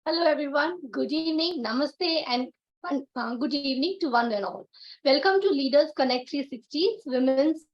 Hello everyone, good evening, namaste and good evening to one and all. Welcome to Leaders Connect 360's Women's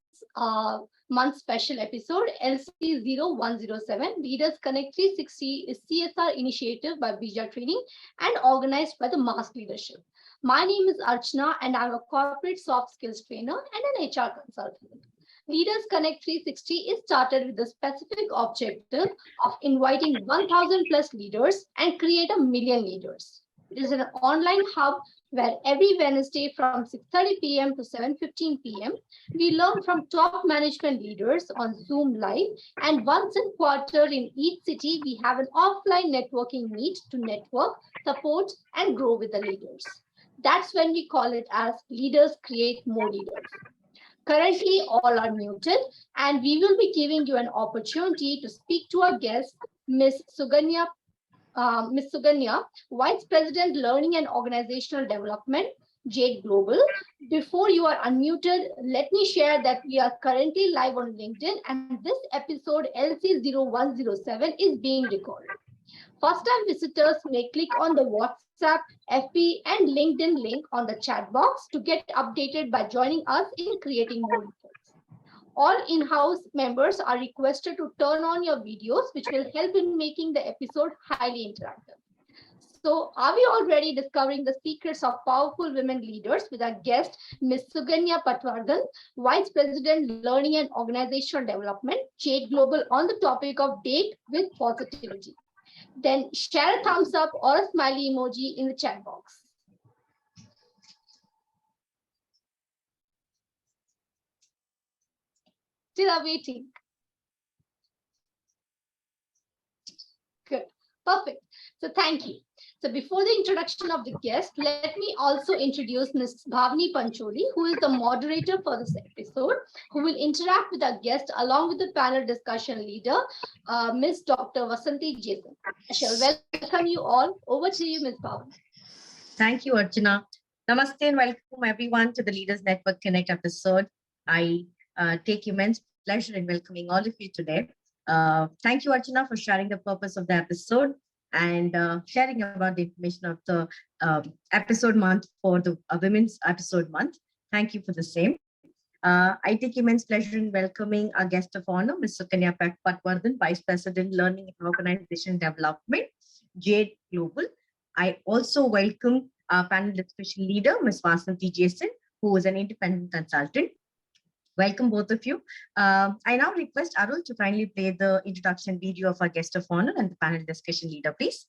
Month Special Episode LC0107. Leaders Connect 360 is CSR initiative by Bija Training and organized by the Mass Leadership. My name is Archana and I'm a corporate soft skills trainer and an HR consultant. Leaders Connect 360 is started with the specific objective of inviting 1,000 plus leaders and create 1,000,000 leaders. It is an online hub where every Wednesday from 6:30 p.m. to 7:15 p.m. we learn from top management leaders on Zoom Live, and once a quarter in each city we have an offline networking meet to network, support, and grow with the leaders. That's when we call it as Leaders Create More Leaders. Currently, all are muted, and we will be giving you an opportunity to speak to our guest, Ms. Sukanya, Vice President, Learning and Organizational Development, Jade Global. Before you are unmuted, let me share that we are currently live on LinkedIn, and this episode LC0107 is being recorded. First-time visitors may click on the WhatsApp, FB, and LinkedIn link on the chat box to get updated by joining us in creating more reports. All in-house members are requested to turn on your videos, which will help in making the episode highly interactive. So, are we already discovering the secrets of powerful women leaders with our guest, Ms. Sukanya Patwardhan, Vice President, Learning and Organizational Development, Jade Global, on the topic of date with positivity? Then share a thumbs up or a smiley emoji in the chat box. Still are waiting. Good. Perfect. So thank you. So before the introduction of the guest, let me also introduce Ms. Bhavani Pancholi, who is the moderator for this episode, who will interact with our guest along with the panel discussion leader, Ms. Dr. Vasanthi Jason. I shall welcome you all. Over to you, Ms. Bhavani. Thank you, Archana. Namaste and welcome everyone to the Leaders Network Connect episode. I take immense pleasure in welcoming all of you today. Thank you, Archana, for sharing the purpose of the episode and sharing about the information of the episode month for the Women's Episode Month. Thank you for the same. I take immense pleasure in welcoming our guest of honor, Ms. Sukanya Patwardhan, Vice President, Learning and Organization Development, Jade Global. I also welcome our panel discussion leader, Ms. Vasanthi Jason, who is an independent consultant. Welcome, both of you. I now request Arul to kindly play the introduction video of our guest of honor and the panel discussion leader, please.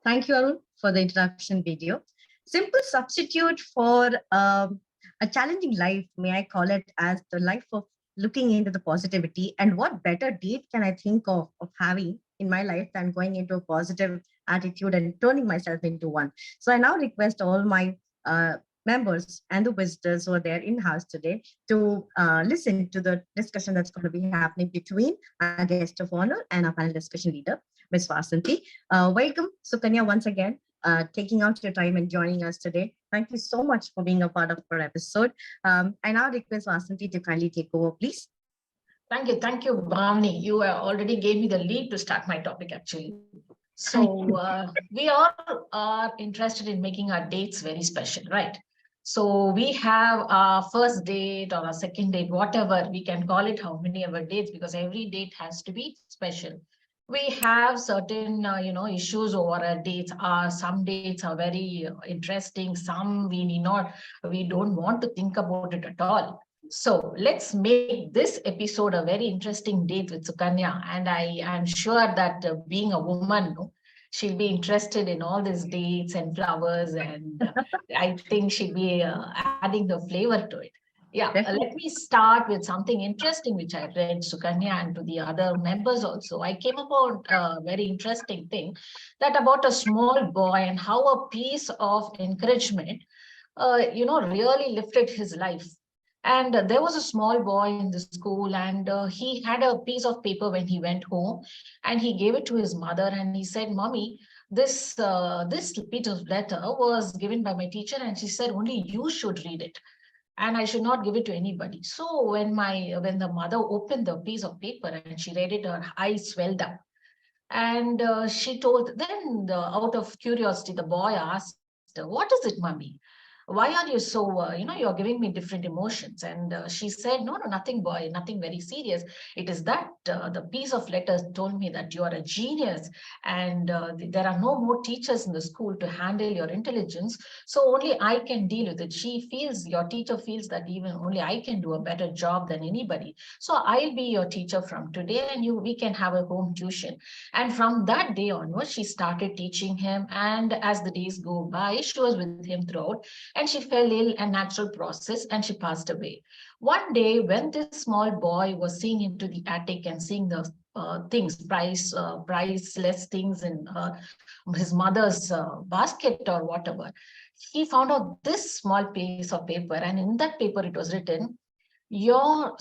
Thank you, Arun, for the introduction video. Simple substitute for a challenging life, may I call it, as the life of looking into the positivity. And what better date can I think of having in my life than going into a positive attitude and turning myself into one? So I now request all my members and the visitors who are there in-house today to listen to the discussion that's going to be happening between our guest of honor and our panel discussion leader, Ms. Vasanthi. Welcome, Sukanya, once again, taking out your time and joining us today. Thank you so much for being a part of our episode. I now request Vasanthi to kindly take over, please. Thank you, Bhavani. You already gave me the lead to start my topic, actually. So we all are interested in making our dates very special, right? So we have our first date or a second date, whatever, we can call it how many ever dates, because every date has to be special. We have certain, issues over our dates. Some dates are very interesting. Some we don't want to think about it at all. So let's make this episode a very interesting date with Sukanya. And I am sure that being a woman, she'll be interested in all these dates and flowers. And I think she'll be adding the flavor to it. Yeah, let me start with something interesting which I read, Sukanya, and to the other members also. I came about a very interesting thing that about a small boy and how a piece of encouragement, really lifted his life. And there was a small boy in the school, and he had a piece of paper when he went home, and he gave it to his mother, and he said, "Mommy, this piece of letter was given by my teacher, and she said only you should read it, and I should not give it to anybody." So when the mother opened the piece of paper and she read it, her eyes swelled up, and she told. Then, out of curiosity, the boy asked, "What is it, Mommy?" why are you so, you're giving me different emotions? And she said, no, nothing, boy, nothing very serious. It is that the piece of letters told me that you are a genius, and there are no more teachers in the school to handle your intelligence. So only I can deal with it. Your teacher feels that even only I can do a better job than anybody. So I'll be your teacher from today, and we can have a home tuition. And from that day onwards, she started teaching him. And as the days go by, she was with him throughout, and she fell ill, a natural process, and she passed away. One day, when this small boy was seeing into the attic and seeing the priceless things in his mother's basket or whatever, he found out this small piece of paper, and in that paper it was written, your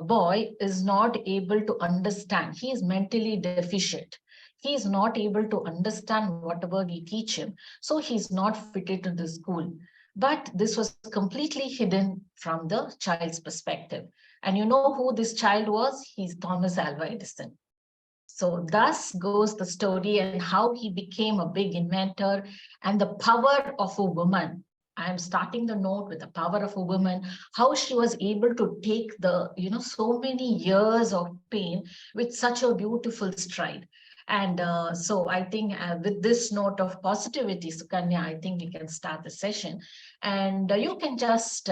boy is not able to understand. He is mentally deficient. He is not able to understand whatever we teach him. So he's not fitted to the school. But this was completely hidden from the child's perspective. And you know who this child was? He's Thomas Alva Edison. So thus goes the story, and how he became a big inventor, and the power of a woman. I am starting the note with the power of a woman, how she was able to take so many years of pain with such a beautiful stride. And so I think with this note of positivity, Sukanya, I think we can start the session. And you can just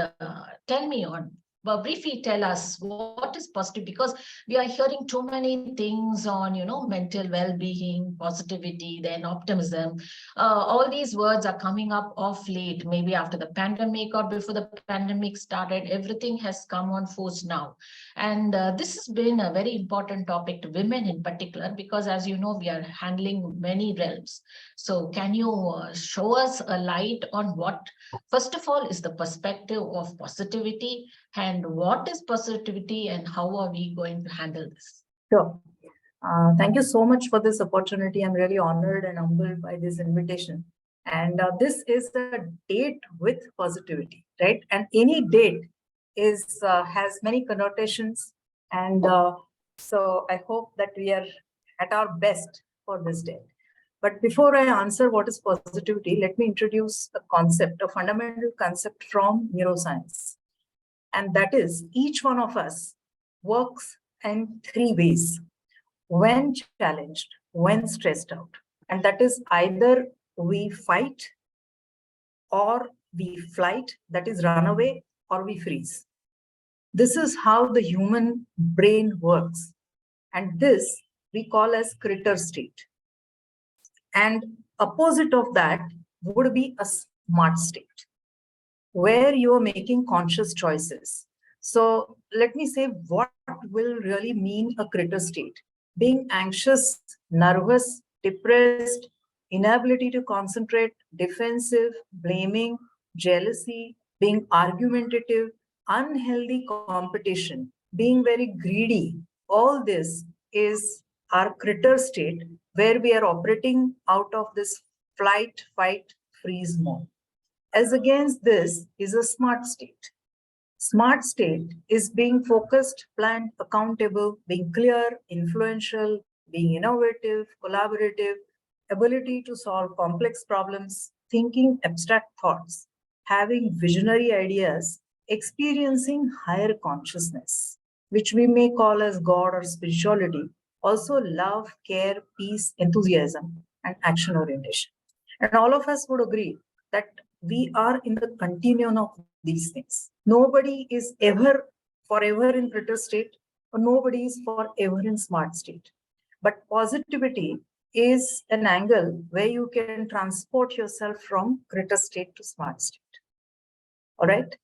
tell me on, but briefly tell us what is positive, because we are hearing too many things on, mental well-being, positivity, then optimism. All these words are coming up of late, maybe after the pandemic or before the pandemic started. Everything has come on force now. And this has been a very important topic to women in particular, because as you know, we are handling many realms. So can you show us a light on what, first of all, is the perspective of positivity, and what is positivity, and how are we going to handle this? Sure. Thank you so much for this opportunity. I'm really honored and humbled by this invitation. And this is a date with positivity, right? And any date has many connotations. And so I hope that we are at our best for this date. But before I answer what is positivity, let me introduce a concept, a fundamental concept from neuroscience. And that is, each one of us works in three ways: when challenged, when stressed out. And that is either we fight, or we flight, that is run away, or we freeze. This is how the human brain works. And this we call as critter state. And opposite of that would be a smart state, where you are making conscious choices. So let me say what will really mean a critter state. Being anxious, nervous, depressed, inability to concentrate, defensive, blaming, jealousy, being argumentative, unhealthy competition, being very greedy. All this is our critter state, where we are operating out of this flight, fight, freeze mode. As against this is a smart state. Smart state is being focused, planned, accountable, being clear, influential, being innovative, collaborative, ability to solve complex problems, thinking abstract thoughts, having visionary ideas, experiencing higher consciousness, which we may call as God or spirituality, also love, care, peace, enthusiasm, and action orientation. And all of us would agree that we are in the continuum of these things. Nobody is ever forever in critter state, or nobody is forever in smart state. But positivity is an angle where you can transport yourself from critter state to smart state. All right.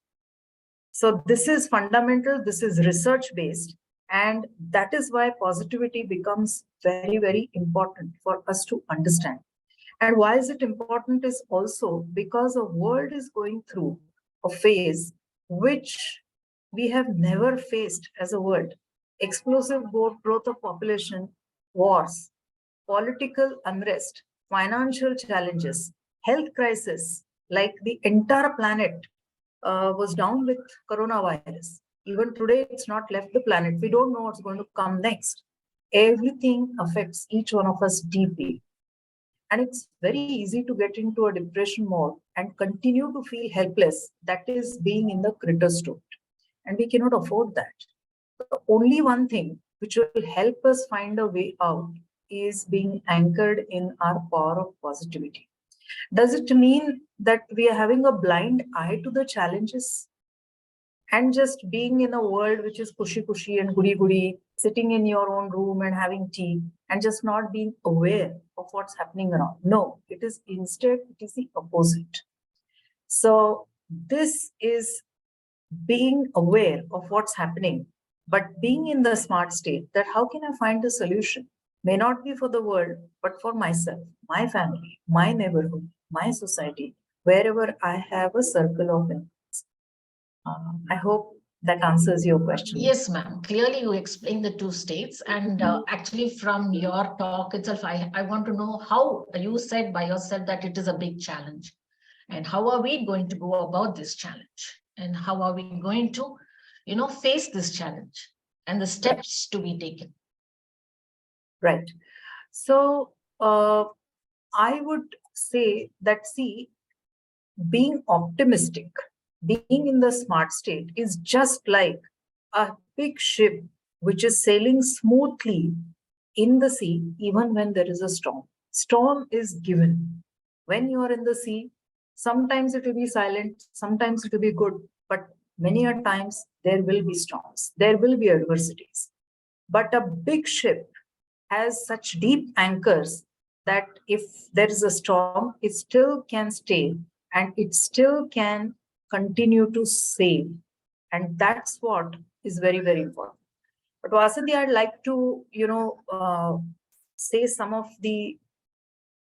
So this is fundamental, this is research based, and that is why positivity becomes very, very important for us to understand. And why is it important is also because the world is going through a phase which we have never faced as a world. Explosive growth of population, wars, political unrest, financial challenges, health crisis, like the entire planet was down with coronavirus. Even today, it's not left the planet. We don't know what's going to come next. Everything affects each one of us deeply. And it's very easy to get into a depression mode and continue to feel helpless, that is being in the critter state. And we cannot afford that. The only one thing which will help us find a way out is being anchored in our power of positivity. Does it mean that we are having a blind eye to the challenges and just being in a world which is cushy and goody, sitting in your own room and having tea and just not being aware of what's happening around? No, it is instead, it is the opposite. So this is being aware of what's happening, but being in the smart state that how can I find the solution? May not be for the world, but for myself, my family, my neighborhood, my society, wherever I have a circle of influence. I hope that answers your question. Yes, ma'am. Clearly, you explained the two states. And actually, from your talk itself, I want to know how you said by yourself that it is a big challenge. And how are we going to go about this challenge? And how are we going to, face this challenge and the steps to be taken? Right. So I would say that, see, being optimistic, being in the smart state is just like a big ship which is sailing smoothly in the sea, even when there is a storm. Storm is given. When you are in the sea, sometimes it will be silent, sometimes it will be good, but many a times there will be storms, there will be adversities. But a big ship has such deep anchors that if there is a storm, it still can stay and it still can continue to sail. And that's what is very, very important. But Vasanthi, I'd like to, say some of the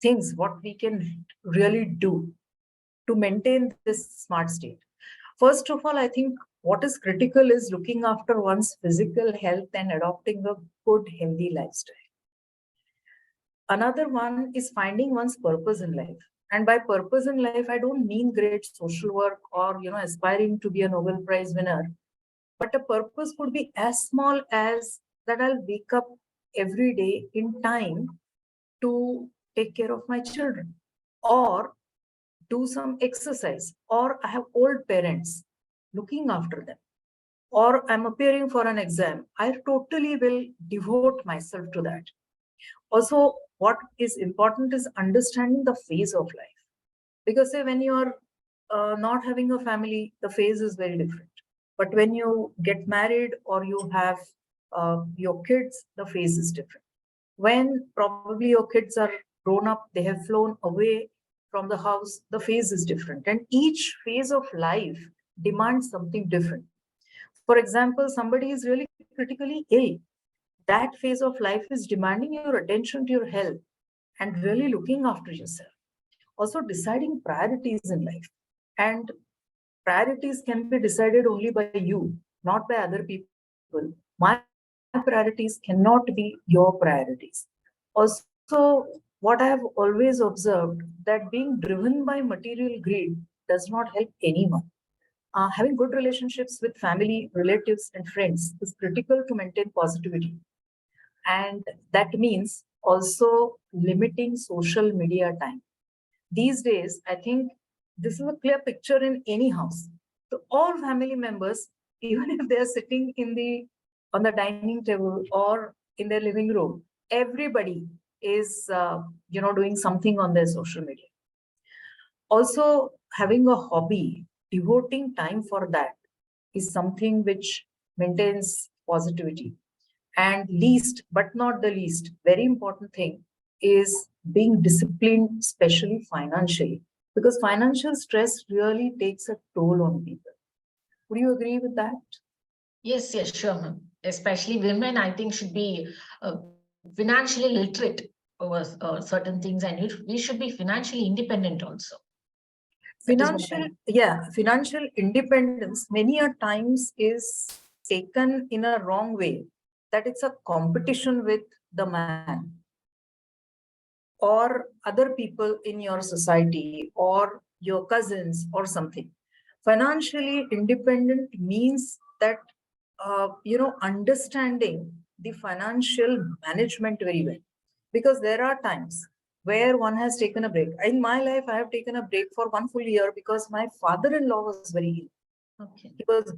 things what we can really do to maintain this smart state. First of all, I think what is critical is looking after one's physical health and adopting a good, healthy lifestyle. Another one is finding one's purpose in life. And by purpose in life, I don't mean great social work or, aspiring to be a Nobel Prize winner. But a purpose could be as small as that I'll wake up every day in time to take care of my children, or do some exercise, or I have old parents looking after them, or I'm appearing for an exam. I totally will devote myself to that. Also, what is important is understanding the phase of life. Because say when you are not having a family, the phase is very different. But when you get married or you have your kids, the phase is different. When probably your kids are grown up, they have flown away from the house, the phase is different. And each phase of life demands something different. For example, somebody is really critically ill. That phase of life is demanding your attention to your health and really looking after yourself. Also deciding priorities in life. And priorities can be decided only by you, not by other people. My priorities cannot be your priorities. Also, what I have always observed that being driven by material greed does not help anyone. Having good relationships with family, relatives, and friends is critical to maintain positivity. And that means also limiting social media time. These days, I think this is a clear picture in any house. So all family members, even if they're sitting on the dining table or in their living room, everybody is doing something on their social media. Also, having a hobby, devoting time for that is something which maintains positivity. And least, but not the least, very important thing is being disciplined, especially financially, because financial stress really takes a toll on people. Would you agree with that? Yes, sure, ma'am. Especially women, I think, should be financially literate over certain things, and we should be financially independent also. Financial independence many a times is taken in a wrong way, that it's a competition with the man or other people in your society or your cousins or something. Financially independent means that understanding the financial management very well, because there are times where one has taken a break. In my life, I have taken a break for 1 full year because my father-in-law was very ill. Okay. He was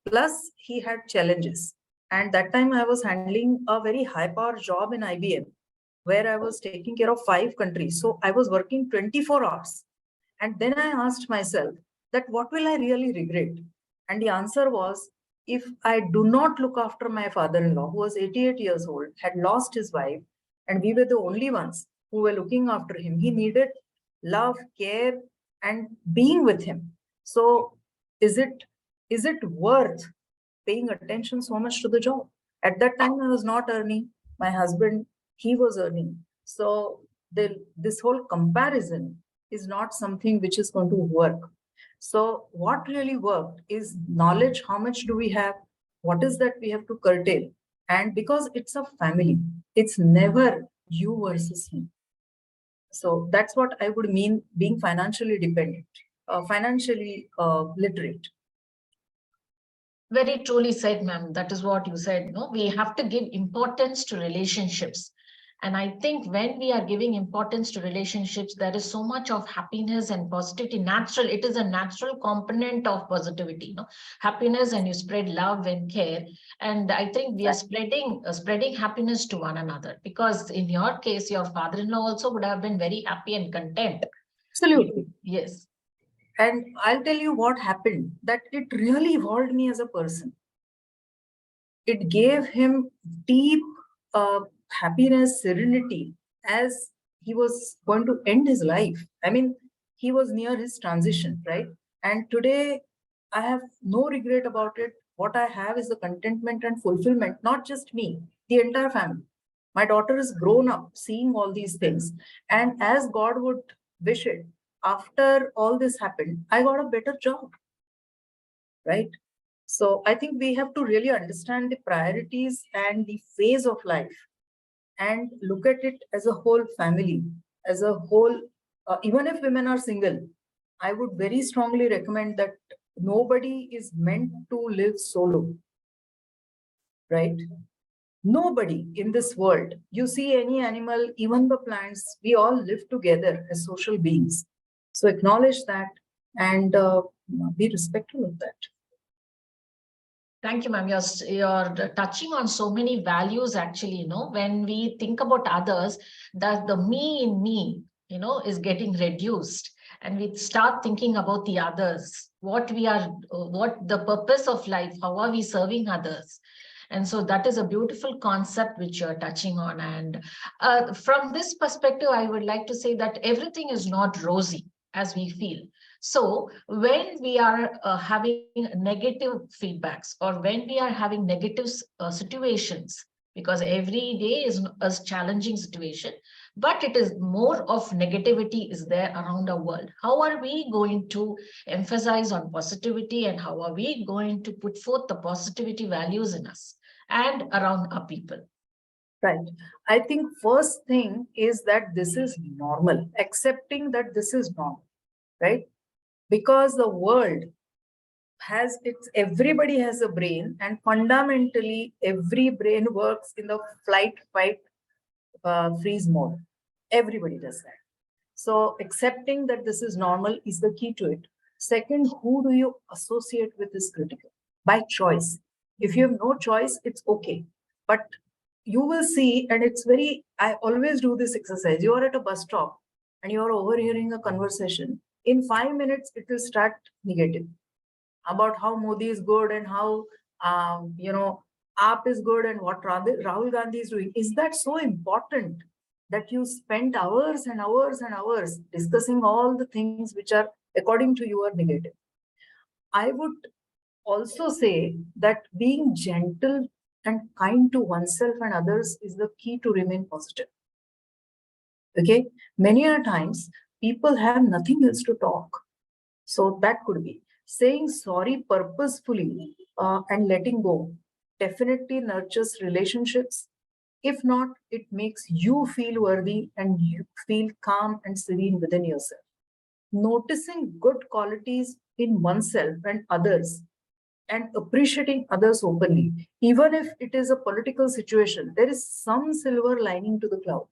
plus he had challenges. And that time I was handling a very high power job in IBM, where I was taking care of 5 countries. So I was working 24 hours. And then I asked myself that what will I really regret? And the answer was, if I do not look after my father-in-law, who was 88 years old, had lost his wife, and we were the only ones who were looking after him. He needed love, care, and being with him. So is it worth paying attention so much to the job? At that time, I was not earning. My husband, he was earning. So this whole comparison is not something which is going to work. So what really worked is knowledge. How much do we have? What is that we have to curtail? And because it's a family, it's never you versus me. So that's what I would mean being financially dependent, financially literate. Very truly said, ma'am. That is what you said. No, we have to give importance to relationships. And I think when we are giving importance to relationships, there is so much of happiness and positivity. Natural, it is a natural component of positivity, no? Happiness, and you spread love and care. And I think we are spreading happiness to one another, because in your case, your father-in-law also would have been very happy and content. Absolutely. Yes. And I'll tell you what happened, that it really evolved me as a person. It gave him deep happiness, serenity, as he was going to end his life. I mean, he was near his transition, right? And today, I have no regret about it. What I have is the contentment and fulfillment, not just me, the entire family. My daughter is grown up seeing all these things. And as God would wish it, after all this happened, I got a better job, right? So I think we have to really understand the priorities and the phase of life and look at it as a whole family, as a whole. Even if women are single, I would very strongly recommend that nobody is meant to live solo, right? Nobody in this world. You see any animal, even the plants, we all live together as social beings. So acknowledge that and be respectful of that. Thank you, ma'am. You're touching on so many values, actually, when we think about others, that the me in me, is getting reduced. And we start thinking about the others, what the purpose of life, how are we serving others? And so that is a beautiful concept which you're touching on. And from this perspective, I would like to say that everything is not rosy as we feel. So when we are having negative feedbacks, or when we are having negative situations, because every day is a challenging situation, but it is more of negativity is there around our world. How are we going to emphasize on positivity, and how are we going to put forth the positivity values in us and around our people? Right. I think first thing is that this is normal, accepting that this is normal, right? Because the world has everybody has a brain, and fundamentally every brain works in the flight, fight, freeze mode. Everybody does that. So accepting that this is normal is the key to it. Second, who do you associate with is critical by choice. If you have no choice, it's okay. But you will see, and I always do this exercise. You are at a bus stop and you are overhearing a conversation. In 5 minutes, it will start negative about how Modi is good and how, AAP is good and what Rahul Gandhi is doing. Is that so important that you spent hours and hours and hours discussing all the things which are, according to you, are negative? I would also say that being gentle and kind to oneself and others is the key to remain positive. Okay, many a times people have nothing else to talk. So that could be saying sorry purposefully and letting go definitely nurtures relationships. If not, it makes you feel worthy and you feel calm and serene within yourself. Noticing good qualities in oneself and others and appreciating others openly. Even if it is a political situation, there is some silver lining to the cloud,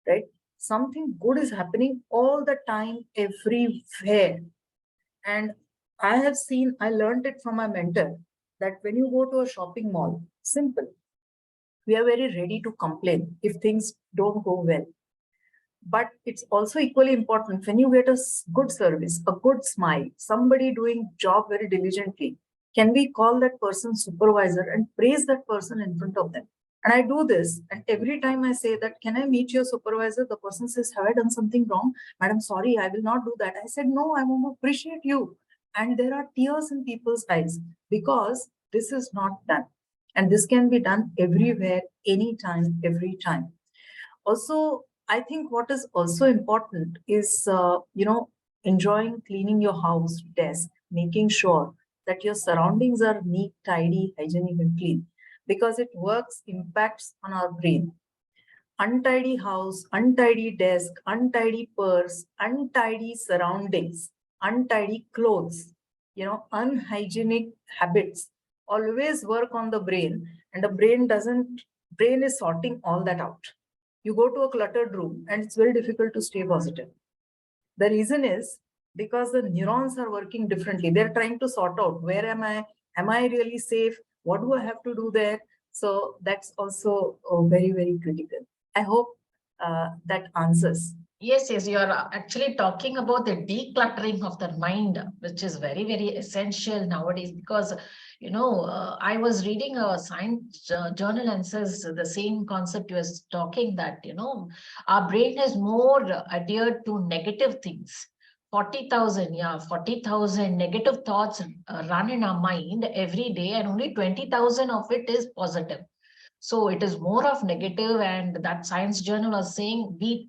right? Something good is happening all the time, everywhere. And I learned it from my mentor that when you go to a shopping mall, simple, we are very ready to complain if things don't go well. But it's also equally important when you get a good service, a good smile, somebody doing job very diligently, can we call that person supervisor and praise that person in front of them? And I do this, and every time I say that, can I meet your supervisor? The person says, have I done something wrong? Madam, sorry, I will not do that. I said, no, I want to appreciate you. And there are tears in people's eyes because this is not done. And this can be done everywhere, anytime, every time. Also, I think what is also important is, enjoying cleaning your house, desk, making sure that your surroundings are neat, tidy, hygienic, and clean, because it works, impacts on our brain. Untidy house, untidy desk, untidy purse, untidy surroundings, untidy clothes, unhygienic habits always work on the brain, and the brain is sorting all that out. You go to a cluttered room and it's very difficult to stay positive. The reason is because the neurons are working differently. They're trying to sort out, where am I? Am I really safe? What do I have to do there? So that's also very, very critical. I hope that answers. Yes, yes, you are actually talking about the decluttering of the mind, which is very, very essential nowadays because, I was reading a science journal and says the same concept you was talking that, our brain is more adhered to negative things. 40,000 negative thoughts run in our mind every day, and only 20,000 of it is positive. So it is more of negative, and that science journal was saying we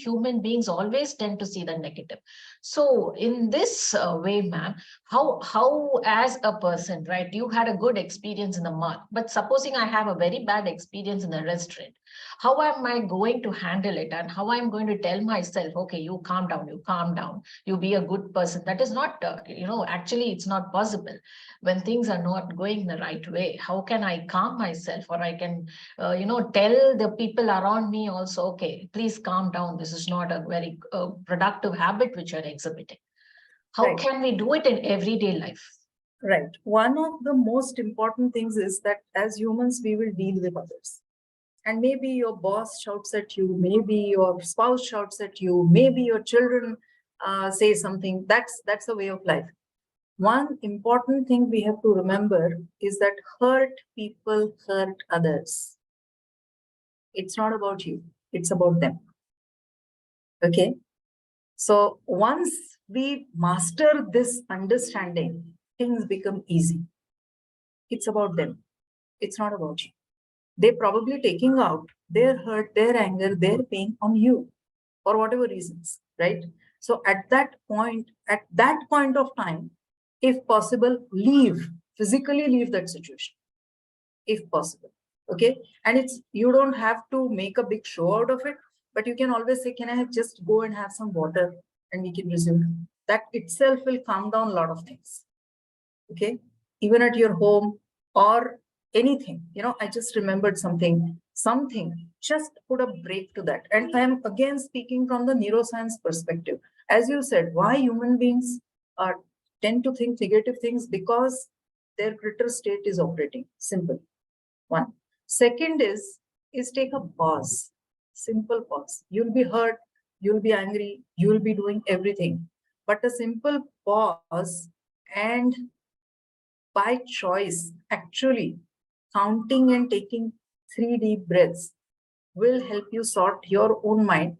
human beings always tend to see the negative. So in this way, ma'am, how as a person, right? You had a good experience in the mall, but supposing I have a very bad experience in the restaurant, how am I going to handle it, and how I'm going to tell myself, okay, you calm down, you be a good person? That is not, actually, it's not possible when things are not going the right way. How can I calm myself, or I can tell the people around me also, okay, please calm down, this is not a very productive habit which you're exhibiting? How Right. can we do it in everyday life? Right. One of the most important things is that as humans, we will deal with others. And maybe your boss shouts at you, maybe your spouse shouts at you, maybe your children say something. That's a way of life. One important thing we have to remember is that hurt people hurt others. It's not about you, it's about them. Okay? So once we master this understanding, things become easy. It's about them, it's not about you. They're probably taking out their hurt, their anger, their pain on you for whatever reasons, right? So at that point of time, if possible, physically leave that situation, if possible. Okay. And you don't have to make a big show out of it, but you can always say, can I just go and have some water and we can resume? That itself will calm down a lot of things. Okay. Even at your home or anything, I just remembered something, just put a break to that. And I'm again speaking from the neuroscience perspective. As you said, why human beings tend to think negative things? Because their critter state is operating. Simple. One. Second is take a pause. Simple pause. You'll be hurt, you'll be angry, you'll be doing everything. But a simple pause, and by choice, actually counting and taking 3 deep breaths will help you sort your own mind.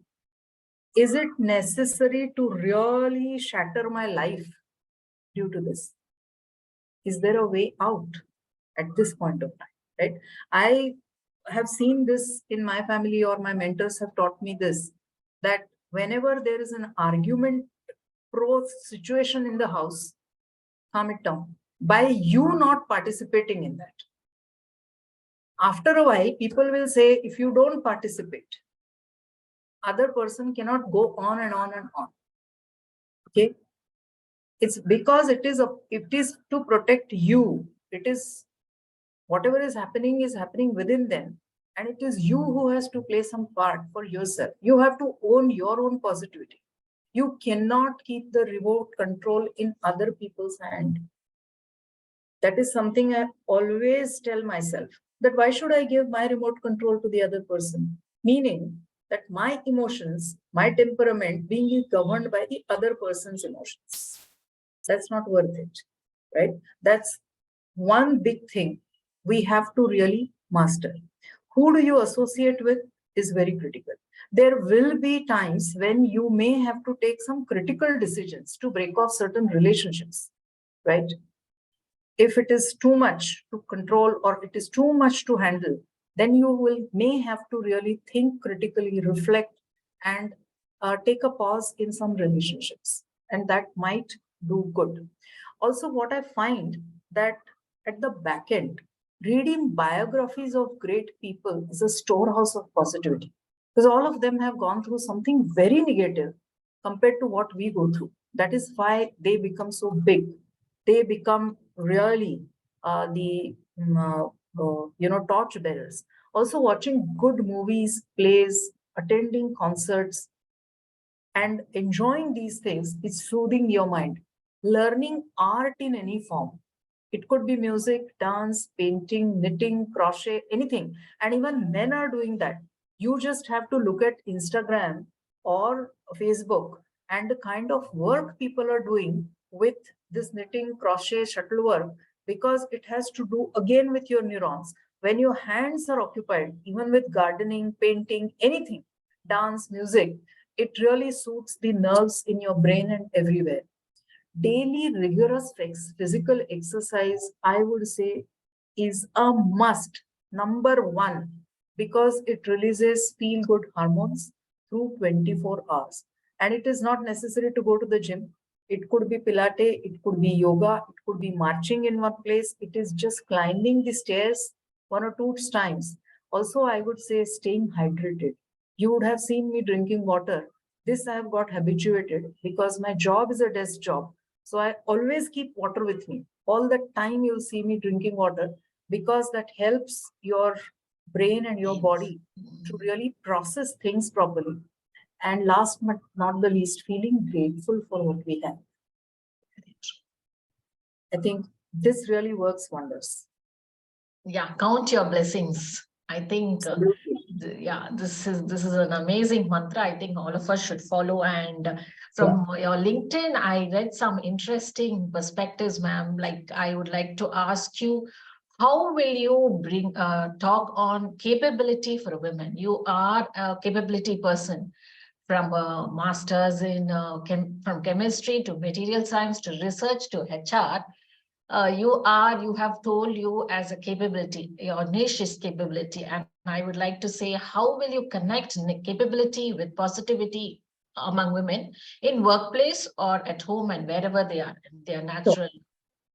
Is it necessary to really shatter my life due to this? Is there a way out at this point of time, right? I have seen this in my family, or my mentors have taught me this, that whenever there is an argument pro situation in the house, calm it down by you not participating in that. After a while, people will say, if you don't participate, other person cannot go on and on and on. Okay. It's because it is to protect you. It is whatever is happening within them. And it is you who has to play some part for yourself. You have to own your own positivity. You cannot keep the remote control in other people's hand. That is something I always tell myself, that why should I give my remote control to the other person? Meaning that my emotions, my temperament being governed by the other person's emotions. That's not worth it, right? That's one big thing we have to really master. Who do you associate with is very critical. There will be times when you may have to take some critical decisions to break off certain relationships, right? If it is too much to control or it is too much to handle, then you may have to really think critically, reflect, and take a pause in some relationships, and that might do good. Also, what I find that at the back end, reading biographies of great people is a storehouse of positivity, because all of them have gone through something very negative compared to what we go through. That is why they become so big. They become really torch bearers. Also, watching good movies, plays, attending concerts, and enjoying these things is soothing your mind. Learning art in any form. It could be music, dance, painting, knitting, crochet, anything. And even men are doing that. You just have to look at Instagram or Facebook and the kind of work people are doing with this knitting, crochet, shuttle work, because it has to do again with your neurons. When your hands are occupied, even with gardening, painting, anything, dance, music, it really suits the nerves in your brain and everywhere. Daily rigorous physical exercise, I would say, is a must, number one, because it releases feel good hormones through 24 hours. And it is not necessary to go to the gym. It could be Pilates, it could be yoga, it could be marching in one place. It is just climbing the stairs one or two times. Also, I would say staying hydrated. You would have seen me drinking water. This I have got habituated because my job is a desk job. So I always keep water with me. All the time you'll see me drinking water, because that helps your brain and your body to really process things properly. And last but not the least, feeling grateful for what we have. I think this really works wonders. Yeah, count your blessings. I think, yeah, this is an amazing mantra. I think all of us should follow. And from your LinkedIn, I read some interesting perspectives, ma'am. Like, I would like to ask you, how will you bring talk on capability for women? You are a capability person, from a master's in from chemistry to material science to research to HR. You have told you as a capability, your niche is capability. And I would like to say, how will you connect capability with positivity among women in workplace or at home and wherever they are, natural?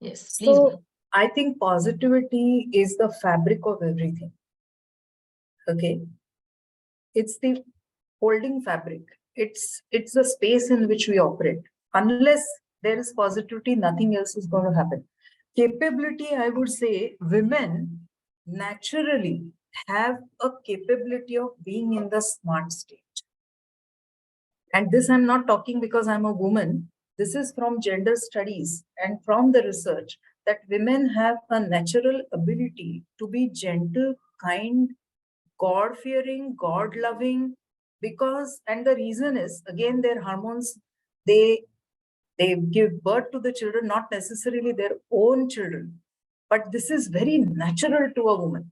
Yes, please. So I think positivity is the fabric of everything. Okay. It's the holding fabric. It's the space in which we operate. Unless there is positivity, nothing else is going to happen. Capability, I would say, women naturally have a capability of being in the smart state. And this I'm not talking because I'm a woman. This is from gender studies and from the research that women have a natural ability to be gentle, kind, God-fearing, God-loving, because, and the reason is, again, their hormones, they give birth to the children, not necessarily their own children, but this is very natural to a woman,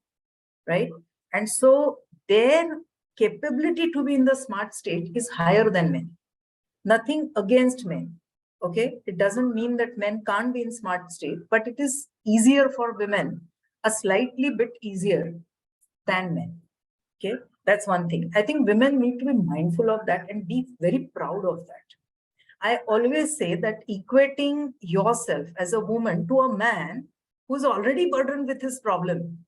right? And so their capability to be in the smart state is higher than men. Nothing against men, okay? It doesn't mean that men can't be in smart state, but it is easier for women, a slightly bit easier than men. Okay, that's one thing. I think women need to be mindful of that and be very proud of that. I always say that equating yourself as a woman to a man who's already burdened with his problem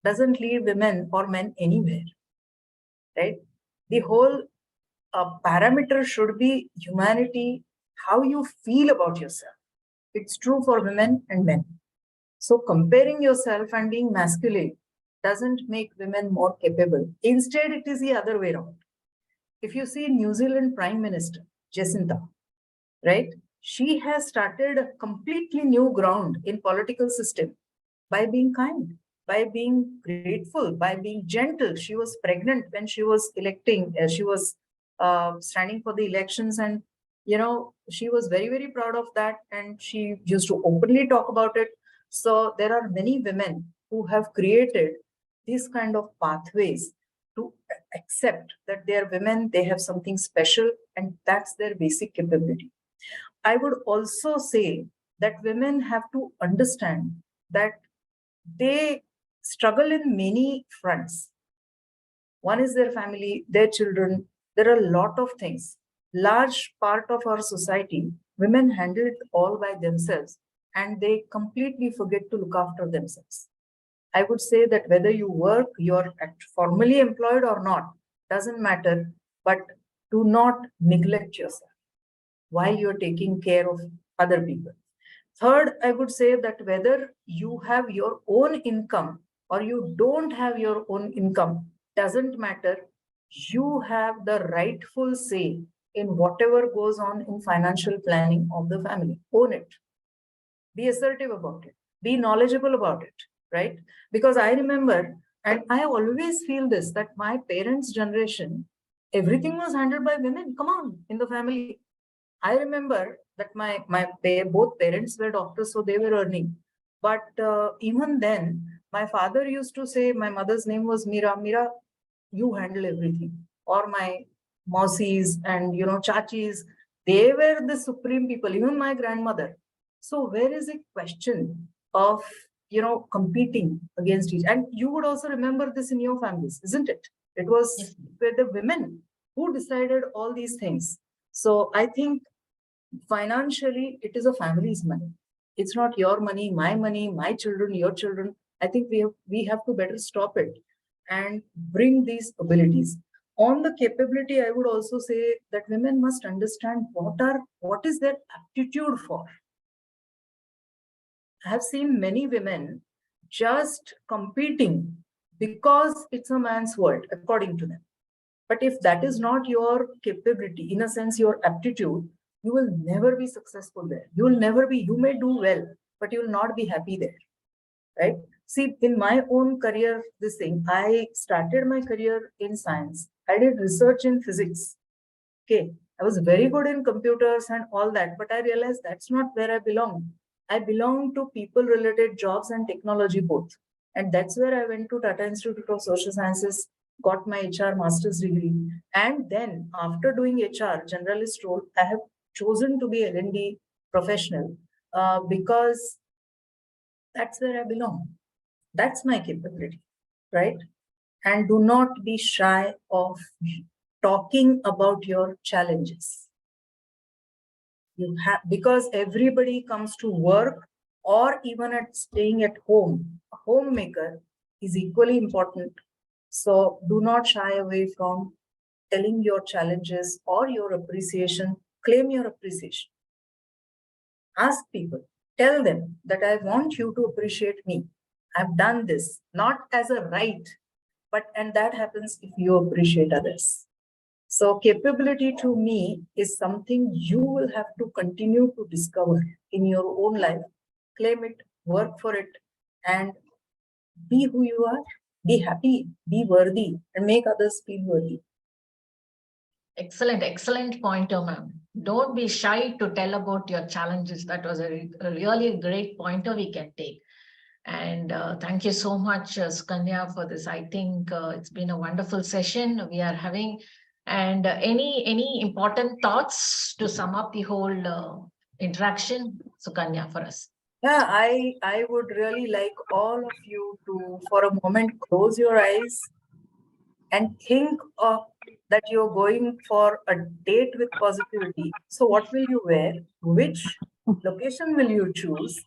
doesn't lead women or men anywhere, right? The whole parameter should be humanity, how you feel about yourself. It's true for women and men. So comparing yourself and being masculine doesn't make women more capable. Instead, it is the other way around. If you see New Zealand Prime Minister, Jacinta, right? She has started a completely new ground in political system by being kind, by being grateful, by being gentle. She was pregnant when she was standing for the elections, and she was very, very proud of that, and she used to openly talk about it. So there are many women who have created these kind of pathways to accept that they are women, they have something special, and that's their basic capability. I would also say that women have to understand that they struggle in many fronts. One is their family, their children. There are a lot of things. Large part of our society, women handle it all by themselves, and they completely forget to look after themselves. I would say that whether you work, you're formally employed or not, doesn't matter, but do not neglect yourself while you're taking care of other people. Third, I would say that whether you have your own income or you don't have your own income, doesn't matter. You have the rightful say in whatever goes on in financial planning of the family. Own it. Be assertive about it. Be knowledgeable about it, right? Because I remember, and I always feel this, that my parents' generation, everything was handled by women. Come on, in the family. I remember that both parents were doctors, so they were earning. But even then, my father used to say, my mother's name was Mira. Mira, you handle everything. Or my mausis and chachis, they were the supreme people. Even my grandmother. So where is the question of competing against each? And you would also remember this in your families, isn't it? It was where the women who decided all these things. So I think financially, it is a family's money. It's not your money, my children, your children. I think we have to better stop it and bring these abilities. On the capability, I would also say that women must understand what is their aptitude for. I have seen many women just competing because it's a man's world, according to them. But if that is not your capability, in a sense, your aptitude, you will never be successful there. You may do well, but you will not be happy there, right? See, in my own career, I started my career in science. I did research in physics. Okay, I was very good in computers and all that, but I realized that's not where I belong. I belong to people-related jobs and technology both. And that's where I went to Tata Institute of Social Sciences, got my HR master's degree. And then after doing HR, generalist role, I have chosen to be L&D professional because that's where I belong. That's my capability, right? And do not be shy of talking about your challenges. Because everybody comes to work or even at staying at home, a homemaker is equally important. So do not shy away from telling your challenges or your appreciation. Claim your appreciation. Ask people, tell them that I want you to appreciate me. I've done this, not as a right, and that happens if you appreciate others. So capability to me is something you will have to continue to discover in your own life. Claim it, work for it, and be who you are. Be happy, be worthy, and make others feel worthy. Excellent pointer, ma'am. Don't be shy to tell about your challenges. That was a really great pointer we can take. And thank you so much, Sukanya, for this. I think it's been a wonderful session we are having. And any important thoughts to sum up the whole interaction, Sukanya, for us? Yeah, I would really like all of you to, for a moment, close your eyes and think of that you're going for a date with positivity. So what will you wear? Which location will you choose?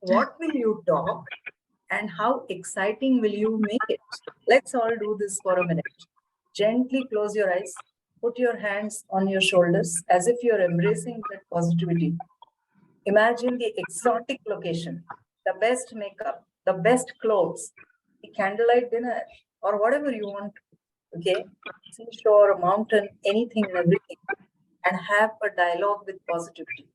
What will you talk? And how exciting will you make it? Let's all do this for a minute. Gently close your eyes. Put your hands on your shoulders as if you're embracing that positivity. Imagine the exotic location, the best makeup, the best clothes, the candlelight dinner, or whatever you want. Okay, seashore, mountain, anything and everything, and have a dialogue with positivity.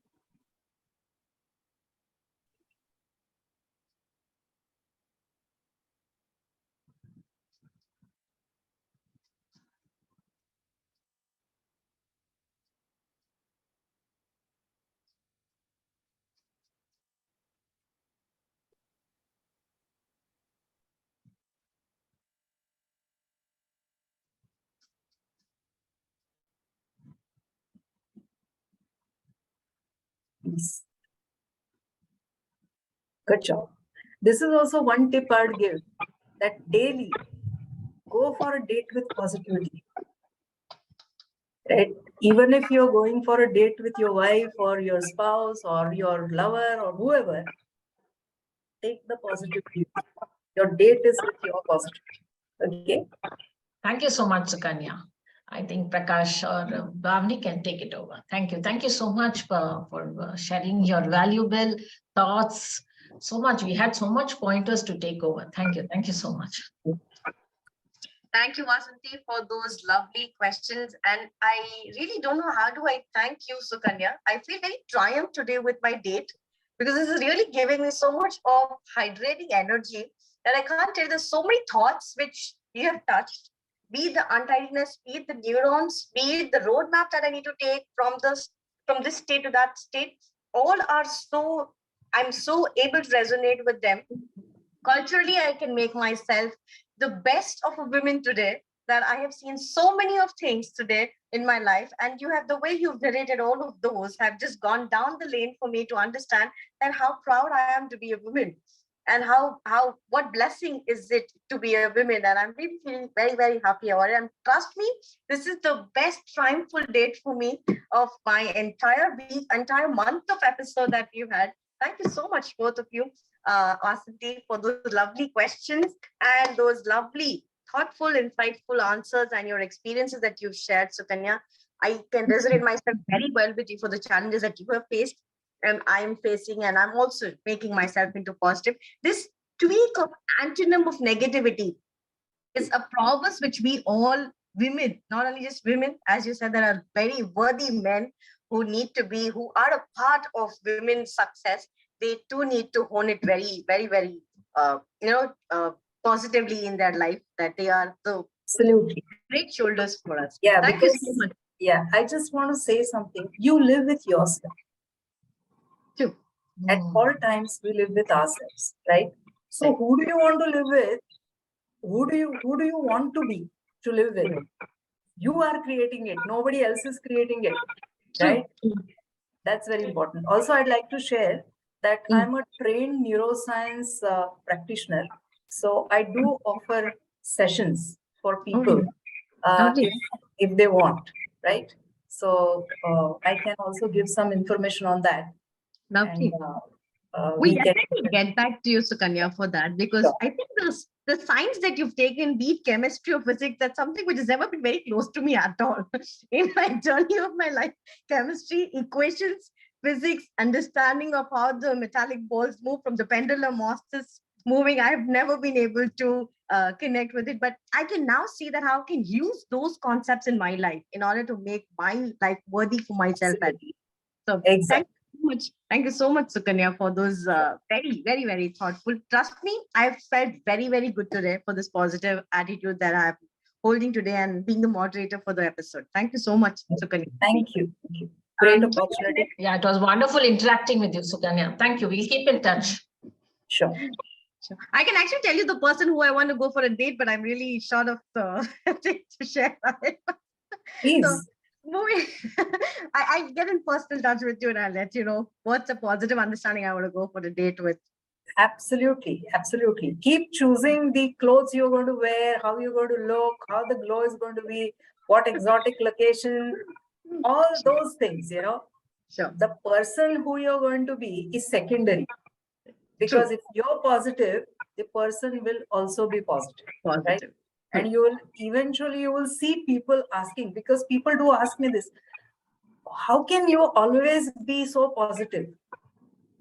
Peace. Good job. This is also one tip I'd give, that daily go for a date with positivity. Right? Even if you're going for a date with your wife or your spouse or your lover or whoever, take the positivity. Your date is with your positivity. Okay. Thank you so much, Sukanya. I think Prakash or Bhavni can take it over. Thank you. Thank you so much for sharing your valuable thoughts. So much. We had so much pointers to take over. Thank you. Thank you so much. Thank you, Vasanthi, for those lovely questions. And I really don't know how do I thank you, Sukanya. I feel very triumphed today with my date because this is really giving me so much of hydrating energy that I can't tell. There's so many thoughts which you have touched, be it the untidiness, be it the neurons, be it the roadmap that I need to take from this state to that state. All are so, I'm so able to resonate with them. Culturally, I can make myself the best of a woman today, that I have seen so many of things today in my life. And you have, the way you've narrated all of those have just gone down the lane for me to understand that how proud I am to be a woman, and what blessing is it to be a woman. And I'm really feeling very, very happy about it. And trust me, this is the best triumphal date for me of my entire week, entire month of episode that we've had. Thank you so much, both of you, Vasanthi, for those lovely questions and those lovely, thoughtful, insightful answers and your experiences that you've shared, Sukanya. I can resonate myself very well with you for the challenges that you have faced and I'm facing, and I'm also making myself into positive. This tweak of antonym of negativity is a promise which we all women, not only just women, as you said, there are very worthy men who are a part of women's success. They too need to hone it very, very, very, positively in their life, that they are the Absolutely great shoulders for us. Yeah, Thank you so much. Yeah, I just want to say something. You live with yourself. Too. At all times, we live with ourselves, right? So, who do you want to live with? Who do you want to be to live with? You are creating it. Nobody else is creating it, right? That's very important. Also, I'd like to share that I'm a trained neuroscience practitioner. So I do offer sessions for people if they want, right? So I can also give some information on that. Lovely. And, we definitely get back to you, Sukanya, for that, because I think the science that you've taken, be it chemistry or physics, that's something which has never been very close to me at all. In my journey of my life, chemistry, equations, physics, understanding of how the metallic balls move from the pendulum oscillus moving, I've never been able to connect with it. But I can now see that how I can use those concepts in my life in order to make my life worthy for myself. So exactly. Thank you so much, Sukanya, for those very, very, very thoughtful. Trust me, I've felt very, very good today for this positive attitude that I'm holding today and being the moderator for the episode. Thank you so much, Sukanya. Thank you. Great opportunity. Yeah, it was wonderful interacting with you, Sukanya. Thank you. We'll keep in touch. Sure. I can actually tell you the person who I want to go for a date, but I'm really short of things to share. Please. So, moving, I get in personal touch with you and I'll let you know what's a positive understanding I want to go for a date with. Absolutely. Keep choosing the clothes you're going to wear, how you're going to look, how the glow is going to be, what exotic location, all those things, Sure. The person who you're going to be is secondary. Because if you're positive, the person will also be positive. Right? And you will see people asking, because people do ask me this, how can you always be so positive?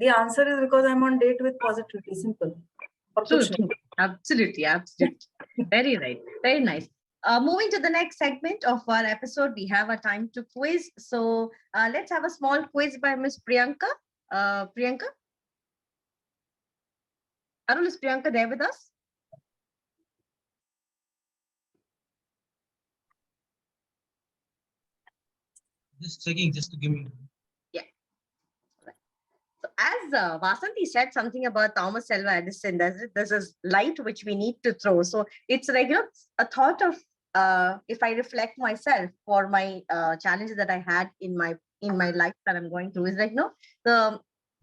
The answer is because I'm on date with positivity. Simple. Or True, kuch nahi. true. Absolutely, absolutely. Very right. Very nice. Moving to the next segment of our episode, we have a time to quiz. So let's have a small quiz by Miss Priyanka. Priyanka? Arun, is Priyanka there with us? Just checking, just to give me. Yeah. So as Vasanthi said something about Thomas Alva Edison, there's this light which we need to throw. So it's like, a thought of if I reflect myself for my challenges that I had in my life that I'm going through, is like, the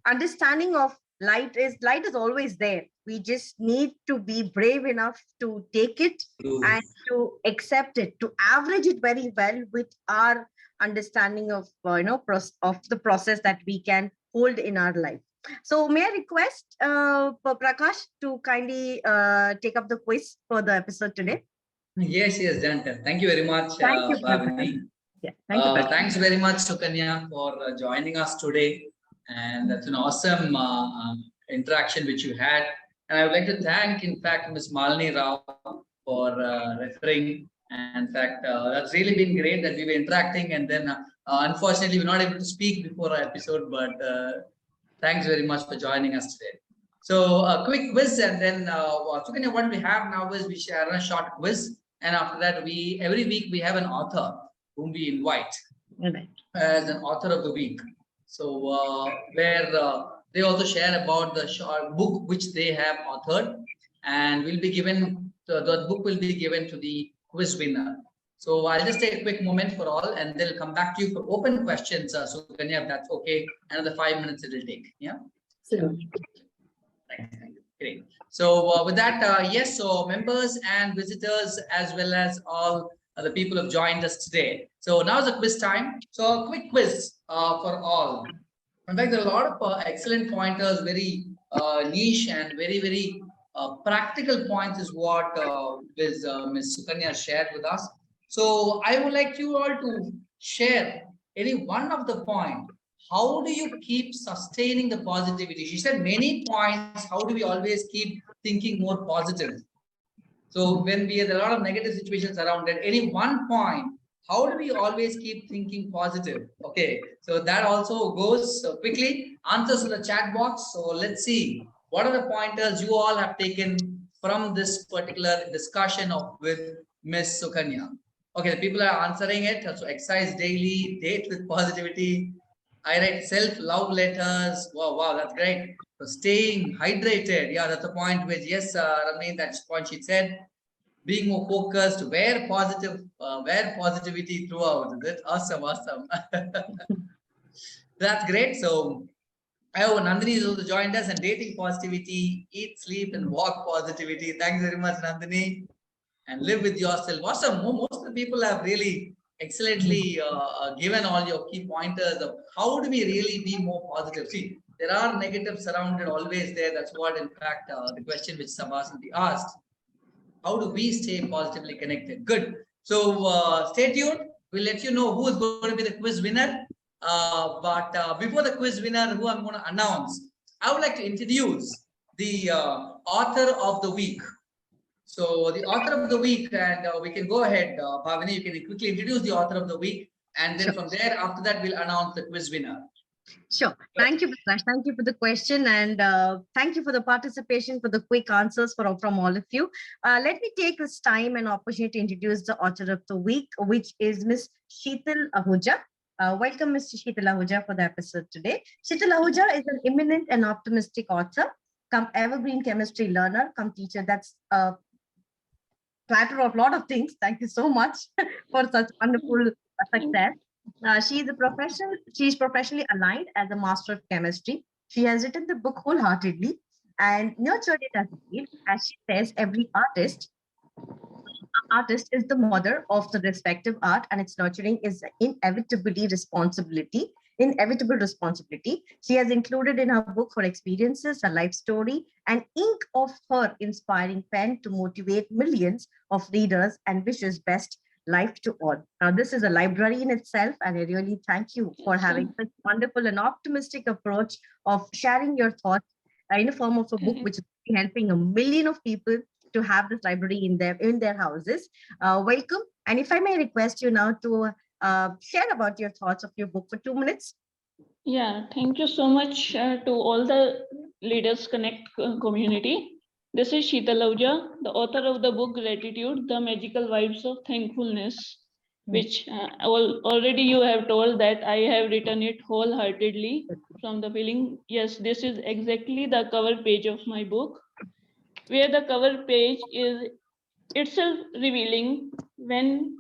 understanding of light is always there. We just need to be brave enough to take it and to accept it, to average it very well with our understanding of of the process that we can hold in our life. So may I request Prakash to kindly take up the quiz for the episode today? Yes, yes, done. Thank you very much, Thank you, Bhavini. Yeah, thank you. Prakash. Thanks very much, Sukanya, for joining us today. And that's an awesome interaction which you had. And I would like to thank, in fact, Ms. Malini Rao for referring. And in fact, that's really been great that we were interacting. And then, unfortunately, we're not able to speak before our episode, but thanks very much for joining us today. So a quick quiz, and then Sukanya, what we have now is we share a short quiz. And after that, every week we have an author whom we invite as an author of the week. So where they also share about the short book which they have authored, and will be given the book will be given to the quiz winner. So I'll just take a quick moment for all, and they'll come back to you for open questions. Sukanya, if that's okay. Another 5 minutes it will take. Yeah. Absolutely. Thank you. Great. So with that, yes, so members and visitors, as well as all the people who have joined us today. So now is a quiz time. So a quick quiz for all. In fact, there are a lot of excellent pointers, very niche and very, very practical points is what Ms. Sukanya shared with us. So I would like you all to share any one of the points. How do you keep sustaining the positivity? She said many points. How do we always keep thinking more positive? So when we have a lot of negative situations around it, any one point, how do we always keep thinking positive? Okay, so that also goes quickly. Answers in the chat box. So let's see what are the pointers you all have taken from this particular discussion with Miss Sukanya. Okay, the people are answering it. So exercise daily, date with positivity. I write self-love letters. Wow, that's great. So staying hydrated. Yeah, that's a point which, yes, Rameen, that's the point she said. Being more focused, wear positivity throughout. That's awesome. That's great. So, Nandini has also joined us, and dating positivity, eat, sleep, and walk positivity. Thanks very much, Nandini. And live with yourself. Awesome. Most of the people have really excellently given all your key pointers of how do we really be more positive. See, there are negatives surrounded always there. That's what, in fact, the question which Vasanthi asked. How do we stay positively connected? Good. So stay tuned. We'll let you know who is going to be the quiz winner. But before the quiz winner, who I'm going to announce, I would like to introduce the author of the week. So the author of the week, and we can go ahead, Bhavini, you can quickly introduce the author of the week. And then from there, after that, we'll announce the quiz winner. Sure. Thank you, Prakash. Thank you for the question, and thank you for the participation, for the quick answers from all of you. Let me take this time and opportunity to introduce the author of the week, which is Miss Sheetal Ahuja. Welcome, Mr. Sheetal Ahuja, for the episode today. Sheetal Ahuja is an eminent and optimistic author, come evergreen chemistry learner, come teacher. That's a platter of a lot of things. Thank you so much for such wonderful success. She is professionally aligned as a master of chemistry. She has written the book wholeheartedly and nurtured it as a kid. As she says, every artist is the mother of the respective art, and its nurturing is inevitable responsibility. She has included in her book her experiences, her life story, and ink of her inspiring pen to motivate millions of readers, and wishes best life to all. Now, this is a library in itself, and I really thank you for Yes, having such wonderful and optimistic approach of sharing your thoughts in the form of a book, which is helping a million of people to have this library in their houses. Welcome, and if I may request you now to share about your thoughts of your book for 2 minutes. Yeah, thank you so much to all the Leaders Connect community. This is Sheetal Ahuja, the author of the book Gratitude, The Magical Vibes of Thankfulness, which already you have told that I have written it wholeheartedly from the feeling. Yes, this is exactly the cover page of my book, where the cover page is itself revealing when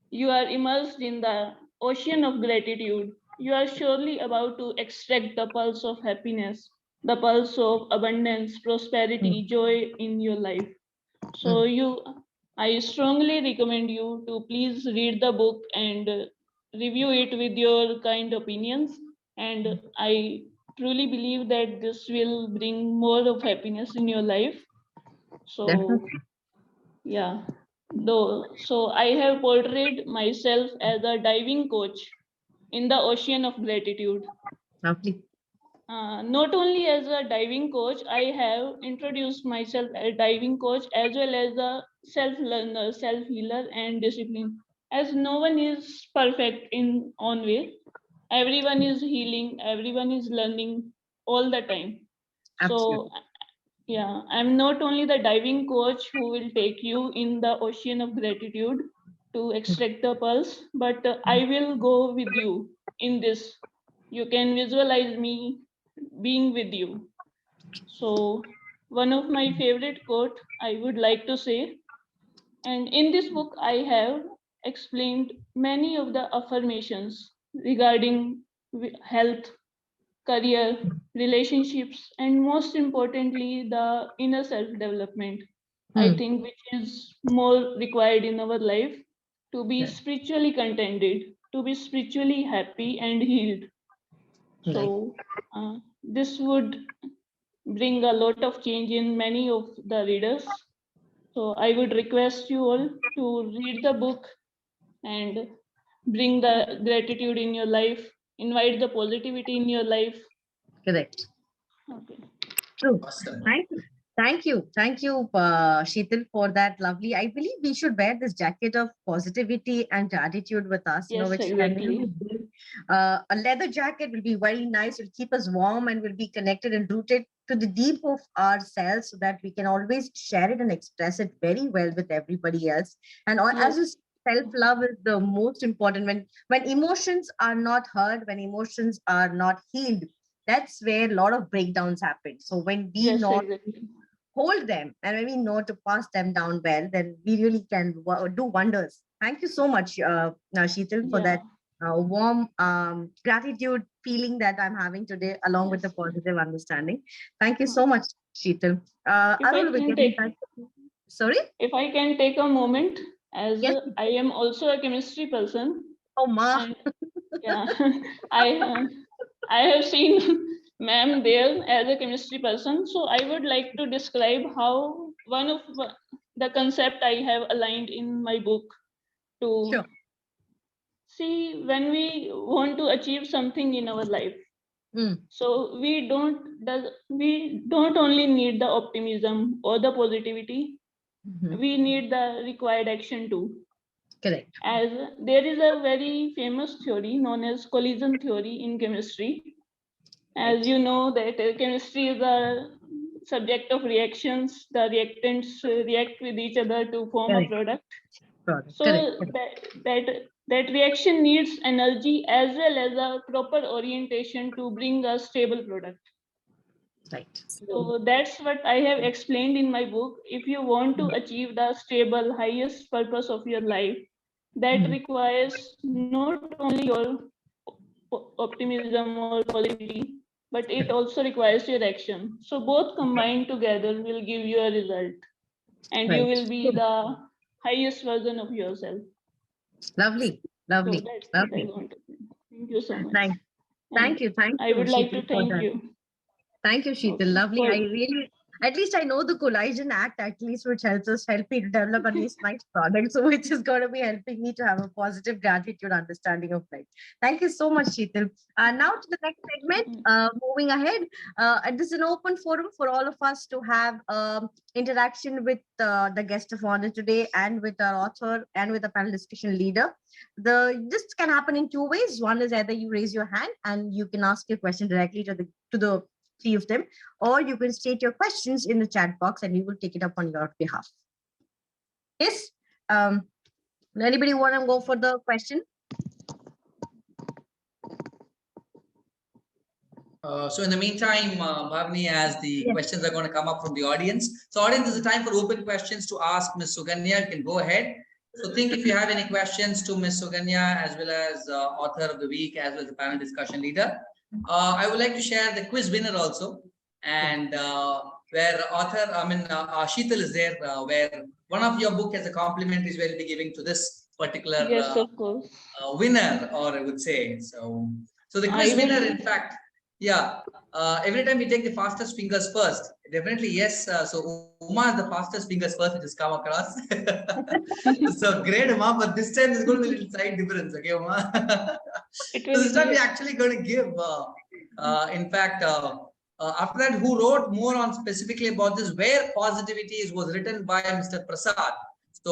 you are immersed in the ocean of gratitude. You are surely about to extract the pulse of happiness, the pulse of abundance, prosperity, joy in your life. So I strongly recommend you to please read the book and review it with your kind opinions. And I truly believe that this will bring more of happiness in your life. So Definitely. yeah, though, so I have portrayed myself as a diving coach in the ocean of gratitude. Lovely. Not only as a diving coach, I have introduced myself as a diving coach as well as a self-learner, self-healer, and discipline. As no one is perfect in own way, everyone is healing, everyone is learning all the time. Absolutely. So yeah, I'm not only the diving coach who will take you in the ocean of gratitude to extract the pulse, but I will go with you in this. You can visualize me being with you. So, one of my favorite quote I would like to say, and in this book I have explained many of the affirmations regarding health, career, relationships, and most importantly, the inner self development. I think which is more required in our life to be spiritually contented, to be spiritually happy and healed. Right. So, this would bring a lot of change in many of the readers. So, I would request you all to read the book and bring the gratitude in your life, invite the positivity in your life. Correct. Okay. True. Awesome. Thank you, Sheetal, for that lovely. I believe we should wear this jacket of positivity and gratitude with us, Yes, which can exactly. really be a leather jacket will be very nice. Will keep us warm and will be connected and rooted to the deep of ourselves, so that we can always share it and express it very well with everybody else. And as Yes, you self-love is the most important. When emotions are not heard, when emotions are not healed, that's where a lot of breakdowns happen. So when we yes, not exactly. hold them and when we know to pass them down well, then we really can do wonders. Thank you so much, Sheetal, for that Yeah, warm gratitude feeling that I'm having today, along with the yes. positive understanding. Thank you Uh, so much, Sheetal. If I Arul, we're can getting take, back. Sorry? if I can take a moment, as Yes. I am also a chemistry person, Oh, Ma. and yeah, I I have seen ma'am there as a chemistry person. So I would like to describe how one of the concept I have aligned in my book to Sure. see when we want to achieve something in our life. Mm. So we don't only need the optimism or the positivity, Mhm. we need the required action too. Correct. As there is a very famous theory known as collision theory in chemistry. Right. As you know that chemistry is a subject of reactions. The reactants react with each other to form a Correct. product. Correct. Correct. So that reaction needs energy as well as a proper orientation to bring a stable product. Right. So that's what I have explained in my book. If you want to achieve the stable, highest purpose of your life, that Mm. requires not only your optimism or positivity, but it also requires your action. So both combined together will give you a result, and you Right. will be the highest version of yourself. Lovely. So Lovely. that's what I Lovely. want to say. Thank you so much. Nice. And Thank you. Thank I you, would like to Sheetal, for thank that. you. Thank you, Sheetal. Okay. Lovely. For At least I know the Collagen Act, at least, which help me to develop at least nice products. So which is going to be helping me to have a positive gratitude understanding of life. Thank you so much, Sheetal. Now to the next segment, moving ahead. And this is an open forum for all of us to have interaction with the guest of honor today and with our author and with the panel discussion leader. This can happen in two ways. One is either you raise your hand and you can ask your question directly to the three of them, or you can state your questions in the chat box and we will take it up on your behalf. Yes. Anybody want to go for the question? So in the meantime, Bhavani, as the questions are going to come up from the audience. So audience, is a time for open questions to ask Ms. Sukanya. You can go ahead. So think if you have any questions to Ms. Sukanya, as well as author of the week, as well as the panel discussion leader. I would like to share the quiz winner also, and where Sheetal is there, where one of your book as a compliment is will be giving to this particular Yes, of course. winner, or I would say. So the quiz winner, in fact, every time we take the fastest fingers first, definitely yes. So Uma is the fastest fingers first, it has come across. So great, Uma, but this time there's going to be a little slight difference, okay, Uma? So this time we're actually going to give, in fact, after that, who wrote more on specifically about this, where positivity was written by Mr. Prasad. So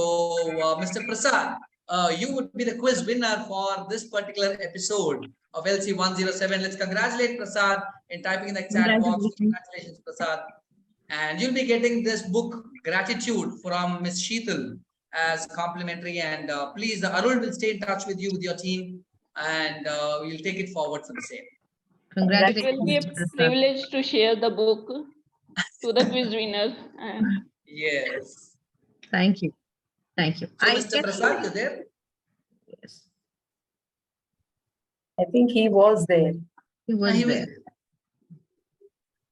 Mr. Prasad, you would be the quiz winner for this particular episode of LC 107. Let's congratulate Prasad in typing in the chat box. Congratulations, Prasad. And you'll be getting this book, Gratitude, from Ms. Sheetal as complimentary. And please, Arul will stay in touch with you, with your team, and we'll take it forward for the same. It will be a privilege to share the book to the quiz winner. Yes. Thank you. Thank you. So, Mr. Prasad, you there? Yes. I think he was there. He was there.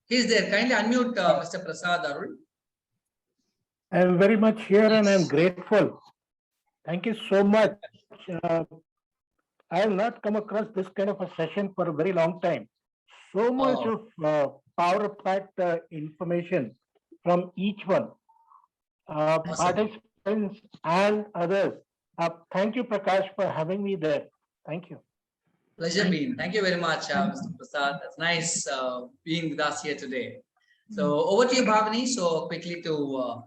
He's there. Kindly unmute Mr. Prasad, Arul. I am very much here and I am grateful. Thank you so much. I have not come across this kind of a session for a very long time. So much of power-packed information from each one. Participants and others. Thank you, Prakash, for having me there. Thank you. Pleasure being. Thank you very much, Mr. Prasad. That's nice being with us here today. So over to you, Bhavani. So quickly to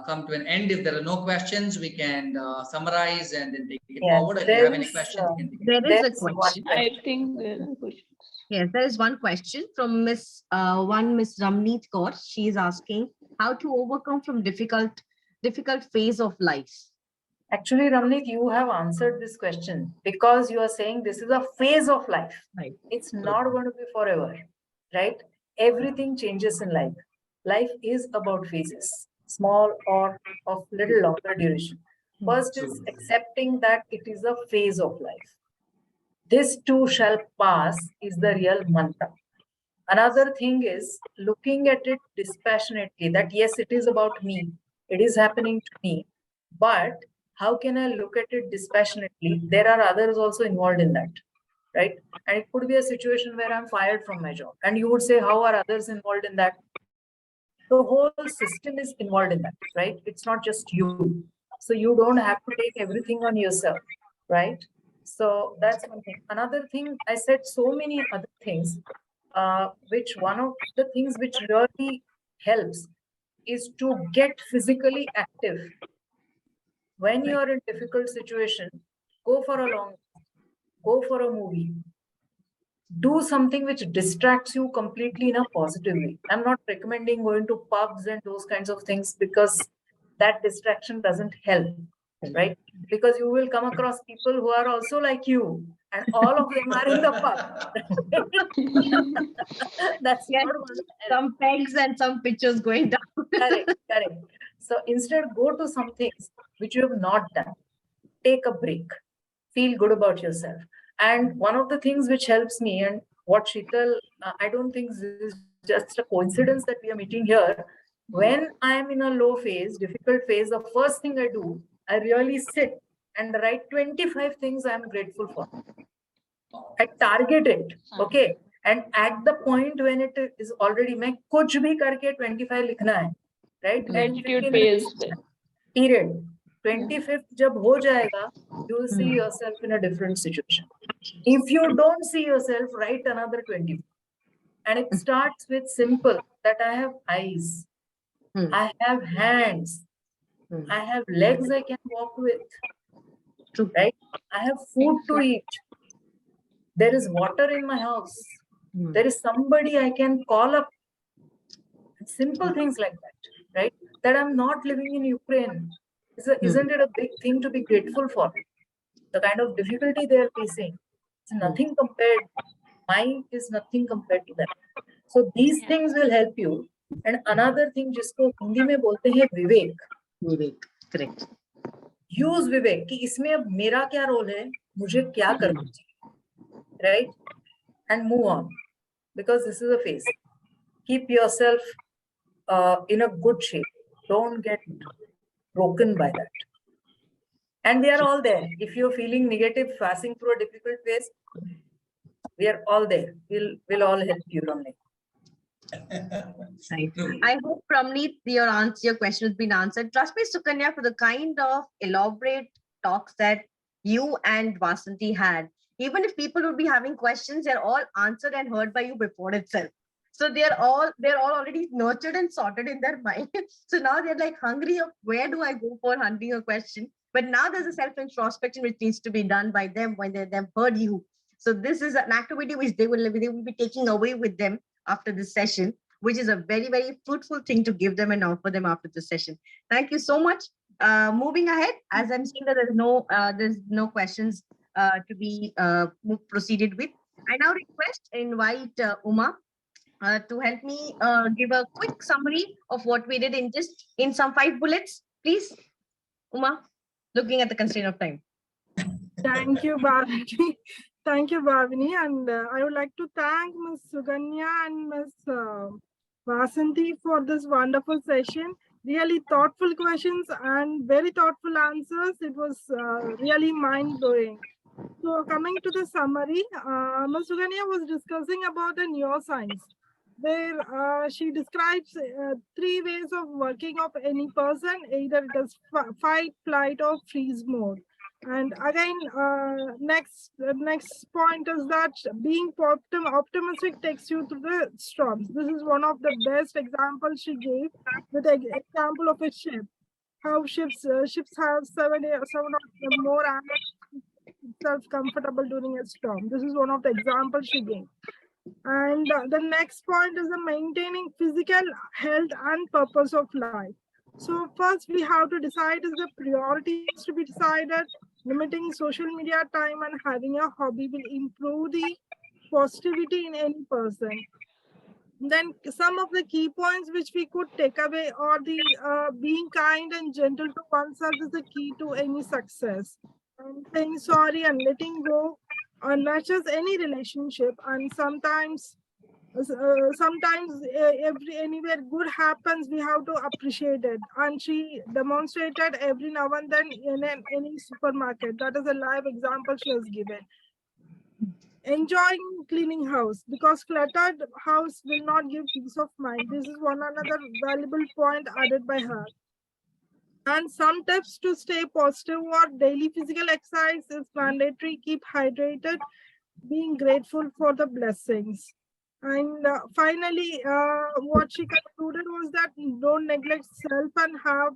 come to an end. If there are no questions, we can summarize and then take it forward. If you have any questions, you can take it. There is a question. I think there are questions. Yes, there is one question from Miss Ramneet Kaur. She is asking how to overcome from difficult phase of life. Actually, Ramneet, you have answered this question because you are saying this is a phase of life. Right. It's not going to be forever, right? Everything changes in life. Life is about phases, small or of little longer duration. First is accepting that it is a phase of life. This too shall pass is the real mantra. Another thing is looking at it dispassionately, that yes, it is about me. It is happening to me. But how can I look at it dispassionately? There are others also involved in that, right? And it could be a situation where I'm fired from my job. And you would say, how are others involved in that? The whole system is involved in that, right? It's not just you. So you don't have to take everything on yourself, right? So that's one thing. Another thing, I said so many other things, which one of the things which really helps is to get physically active. When you are in difficult situation, go for a long, go for a movie, do something which distracts you completely in a positive way. I'm not recommending going to pubs and those kinds of things because that distraction doesn't help, right? Because you will come across people who are also like you and all of them are in the pub. That's not going to help. Some pegs and some pictures going down. Correct. So instead, go to some things which you have not done. Take a break. Feel good about yourself. And one of the things which helps me, and what Sheetal, I don't think this is just a coincidence that we are meeting here. When I am in a low phase, difficult phase, the first thing I do, I really sit and write 25 things I am grateful for. I target it, okay? And at the point when it is already, मैं कुछ भी करके 25 लिखना है, right? Gratitude pays. Period. 25th जब हो जाएगा, you will see yourself in a different situation. If you don't see yourself, write another 20. And it starts with simple, that I have eyes, I have hands, I have legs I can walk with, right? I have food to eat. There is water in my house. There is somebody I can call up. Simple things like that, right? That I'm not living in Ukraine. Isn't it a big thing to be grateful for? The kind of difficulty they are facing, it's nothing compared. Mine is nothing compared to them. So these things will help you. And another thing, जिसको हिंदी में बोलते हैं विवेक. विवेक, correct. Use विवेक कि इसमें अब मेरा क्या role है, मुझे क्या करना चाहिए, right? And move on, because this is a phase. Keep yourself in a good shape. Don't get broken by that. And we are all there. If you're feeling negative, passing through a difficult phase, we are all there. We'll all help you, Ramneet. I hope, Ramneet, your question has been answered. Trust me, Sukanya, for the kind of elaborate talks that you and Vasanthi had, even if people would be having questions, they're all answered and heard by you before itself. So they're all already nurtured and sorted in their mind. So now they're like hungry of where do I go for hunting a question? But now there's a self-introspection which needs to be done by them when they've heard you. So this is an activity which they will be taking away with them after this session, which is a very, very fruitful thing to give them and offer them after this session. Thank you so much. Moving ahead, as I'm seeing that there's no questions to be proceeded with. I now invite Uma to help me give a quick summary of what we did in some 5 bullets, please. Uma, looking at the constraint of time. Thank you, Bhavini. Thank you, Bhavini. And I would like to thank Ms. Sukanya and Ms. Vasanthi for this wonderful session. Really thoughtful questions and very thoughtful answers. It was really mind-blowing. So coming to the summary, Ms. Sukanya was discussing about the neuroscience, where she describes 3 ways of working of any person, either it is fight, flight, or freeze mode. And again, next point is that being optimistic takes you through the storms. This is one of the best examples she gave with the example of a ship. How ships have 7 or more self-comfortable during a storm. This is one of the examples she gave. And the next point is the maintaining physical health and purpose of life. So first we have to decide is the priorities to be decided. Limiting social media time and having a hobby will improve the positivity in any person. Then some of the key points which we could take away are the being kind and gentle to oneself is the key to any success. And saying sorry and letting go nurtures any relationship. And sometimes anywhere good happens, we have to appreciate it. And she demonstrated every now and then in any supermarket. That is a live example she has given. Enjoying cleaning house, because cluttered house will not give peace of mind. This is another valuable point added by her. And some tips to stay positive are daily physical exercise is mandatory, keep hydrated, being grateful for the blessings. And finally, what she concluded was that don't neglect self and have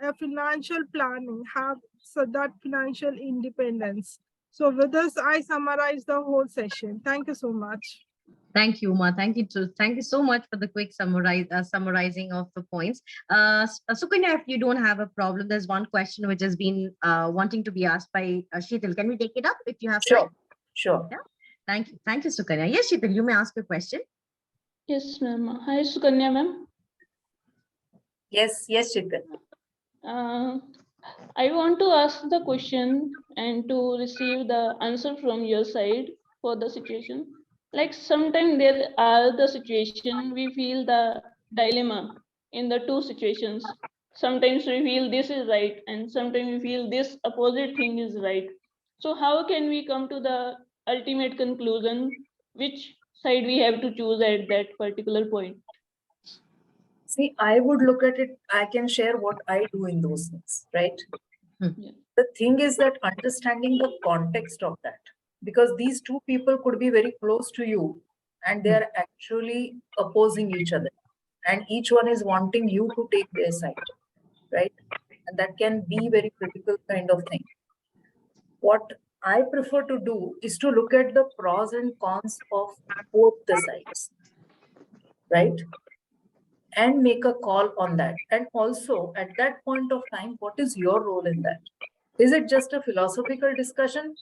a financial planning, have that financial independence. So with this, I summarize the whole session. Thank you so much. Thank you, Uma. Thank you so much for the quick summarizing of the points. Sukanya, if you don't have a problem, there's one question which has been wanting to be asked by Sheetal. Can we take it up if you have time? Sure. Yeah. Thank you, Sukanya. Yes, Sheetal, you may ask a question. Yes, ma'am. Hi, Sukanya, ma'am. Yes, Sheetal. I want to ask the question and to receive the answer from your side for the situation. Like sometimes there are the situation we feel the dilemma in the 2 situations. Sometimes we feel this is right and sometimes we feel this opposite thing is right. So how can we come to the ultimate conclusion which side we have to choose at that particular point? See, I would look at it, I can share what I do in those things, right? Yeah. The thing is that understanding the context of that, because these two people could be very close to you and they are actually opposing each other, and each one is wanting you to take their side, right? And that can be very critical kind of thing. What I prefer to do is to look at the pros and cons of both the sides, right? And make a call on that. And also, at that point of time, what is your role in that? Is it just a philosophical discussion?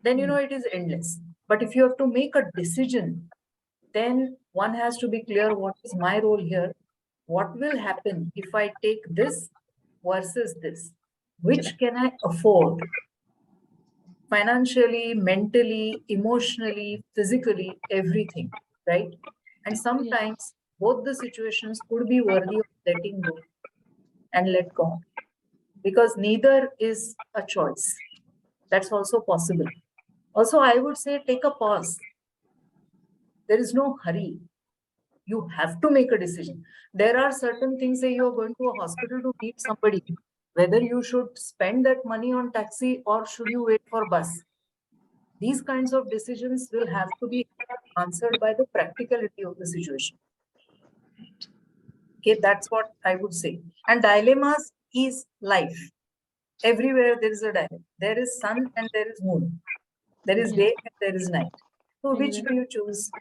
Then, it is endless. But if you have to make a decision, then one has to be clear, what is my role here? What will happen if I take this versus this? Which can I afford? Financially, mentally, emotionally, physically, everything, right? And sometimes both the situations could be worthy of letting go and let go, because neither is a choice. That's also possible. Also, I would say take a pause. There is no hurry. You have to make a decision. There are certain things, say you're going to a hospital to meet somebody, whether you should spend that money on taxi or should you wait for bus. These kinds of decisions will have to be answered by the practicality of the situation. Okay, that's what I would say. And dilemmas is life. Everywhere there is a dilemma. There is sun and there is moon. There is day and there is night. So which do you choose?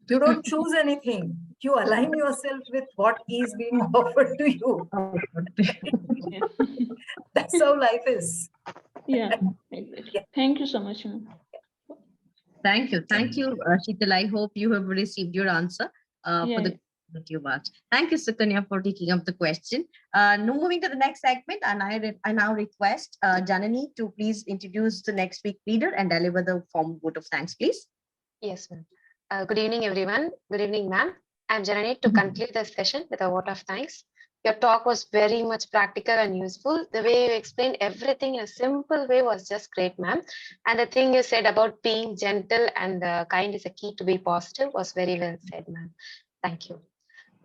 You don't choose anything. You align yourself with what is being offered to you. That's how life is. Yeah, exactly. Thank you so much, ma'am. Thank you. Thank you, Sheetal. I hope you have received your answer for the that you've asked. Thank you, Sukanya, for taking up the question. Now moving to the next segment, and I now request Janani to please introduce the next week leader and deliver the formal vote of thanks, please. Yes, ma'am. Good evening, everyone. Good evening, ma'am. I'm Janani to conclude the session with a vote of thanks. Your talk was very much practical and useful. The way you explained everything in a simple way was just great, ma'am. And the thing you said about being gentle and kind is a key to be positive was very well said, ma'am. Thank you.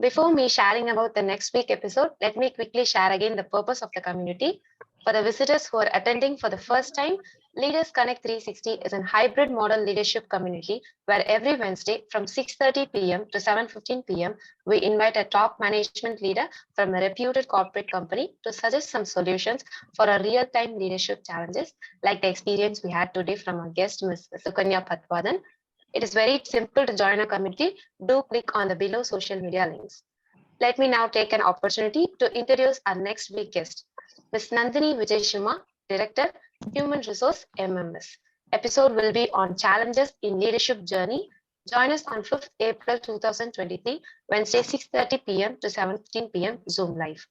Before me sharing about the next week episode, let me quickly share again the purpose of the community. For the visitors who are attending for the first time, Leaders Connect 360 is a hybrid model leadership community where every Wednesday from 6:30 p.m. to 7:15 p.m. we invite a top management leader from a reputed corporate company to suggest some solutions for our real-time leadership challenges, like the experience we had today from our guest, Ms. Sukanya Patwardhan. It is very simple to join our community. Do click on the below social media links. Let me now take an opportunity to introduce our next week guest, Ms. Nandini Vijayshima, Director, Human Resource MMS. Episode will be on challenges in leadership journey. Join us on 5th April 2023, Wednesday 6:30 p.m. to 7:15 p.m. Zoom Live.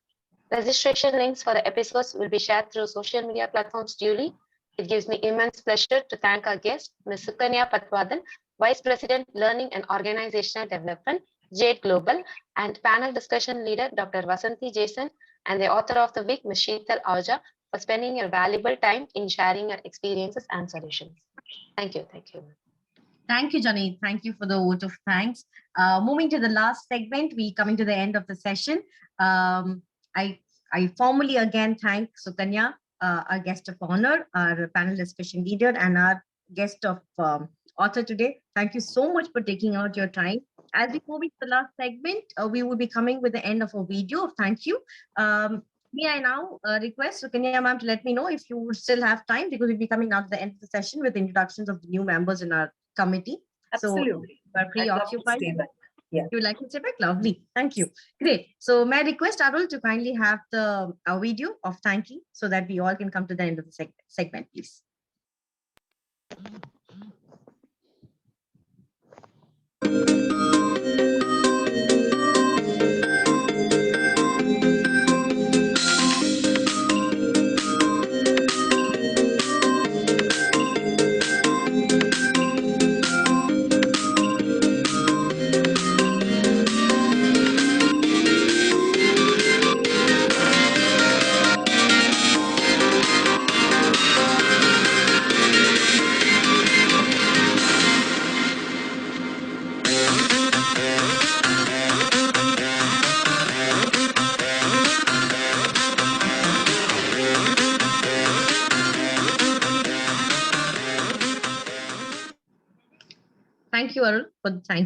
Registration links for the episodes will be shared through social media platforms duly. It gives me immense pleasure to thank our guest, Ms. Sukanya Patwardhan, Vice President, Learning and Organizational Development, Jade Global, and panel discussion leader, Dr. Vasanthi Jason, and the author of the week, Ms. Sheetal Ahuja, for spending your valuable time in sharing your experiences and solutions. Thank you. Thank you. Thank you, Johnny. Thank you for the vote of thanks. Moving to the last segment, we coming to the end of the session. I formally again thank Sukanya, our guest of honor, our panel discussion leader, and our guest of author today. Thank you so much for taking out your time. As we move into the last segment, we will be coming with the end of a video of thank you. May I now request Sukanya ma'am to let me know if you would still have time, because we'll be coming now to the end of the session with introductions of the new members in our committee. Absolutely. So, are preoccupied. Yeah. You would like to stay back? Lovely. Thank you. Great. So may I request Arul to kindly have the video of thanking so that we all can come to the end of the segment, please. Thank you, Arul, for the thank